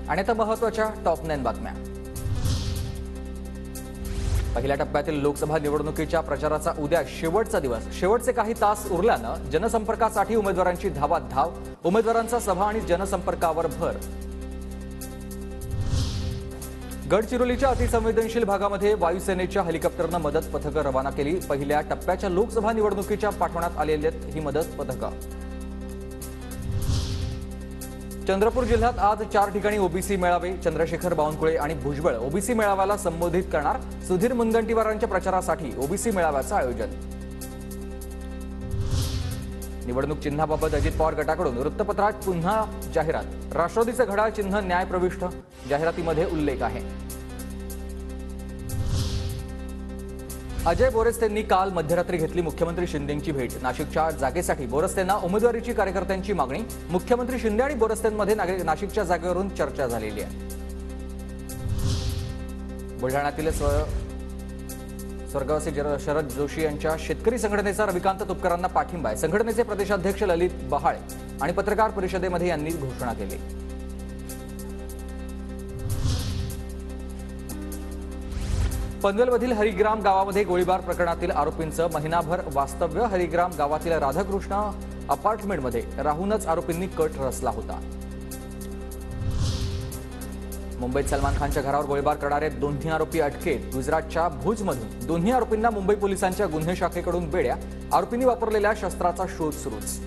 आणि आता महत्त्वाच्या टॉप 9 बातम्या। पहिल्या टप्प्यातील लोकसभा निवडणुकीच्या प्रचाराचा उद्या शेवटचा दिवस। शेवटचे काही तास उरल्यानं जनसंपर्कासाठी उमेदवारांची धावाधाव, उमेदवारांचा सभा आणि जनसंपर्कावर भर। गडचिरोलीच्या अतिसंवेदनशील भागामध्ये वायुसेनेच्या हेलिकॉप्टरनं मदत पथकं रवाना केली। पहिल्या टप्प्याच्या लोकसभा निवडणुकीच्या पाठवण्यात आलेली ही मदत पथकं। चंद्रपूर जिल्ह्यात आज 4 ठिकाणी ओबीसी मेळावे। चंद्रशेखर बावनकुळे आणि भुजबळ ओबीसी मेळाव्याला संबोधित करणार। सुधीर मुनगंटीवारांच्या प्रचारासाठी ओबीसी मेळाव्याचं आयोजन। निवडणूक चिन्हाबाबत अजित पवार गटाकडून वृत्तपत्रात पुन्हा जाहिरात। राष्ट्रवादीचं घड्याळ चिन्ह न्याय प्रविष्ट, जाहिरातीमध्ये उल्लेख आहे। अजय बोरस्तेंनी काल मध्यरात्री घेतली मुख्यमंत्री शिंदेंची भेट। नाशिकच्या जागेसाठी बोरस्तेंना उमेदवारीची कार्यकर्त्यांची मागणी। मुख्यमंत्री शिंदे आणि बोरस्तेंमध्ये नाशिकच्या जागेवरून चर्चा झालेली आहे। बुलढाण्यातील स्वर्गवासी शरद जोशी यांच्या शेतकरी संघटनेचा रविकांत तुपकरांना पाठिंबा आहे। संघटनेचे प्रदेशाध्यक्ष ललित बहाळे आणि पत्रकार परिषदेमध्ये यांनी घोषणा केली। पनवेलमधील हरिग्राम गावामध्ये गोळीबार प्रकरणातील आरोपींचं महिनाभर वास्तव्य। हरिग्राम गावातील राधाकृष्ण अपार्टमेंटमध्ये राहूनच आरोपींनी कट रचला होता। मुंबईत सलमान खानच्या घरावर गोळीबार करणारे दोन्ही आरोपी अटकेत। गुजरातच्या भुजमधून दोन्ही आरोपींना मुंबई पोलिसांच्या गुन्हे शाखेकडून बेड्या। आरोपींनी वापरलेल्या शस्त्राचा शोध सुरूच।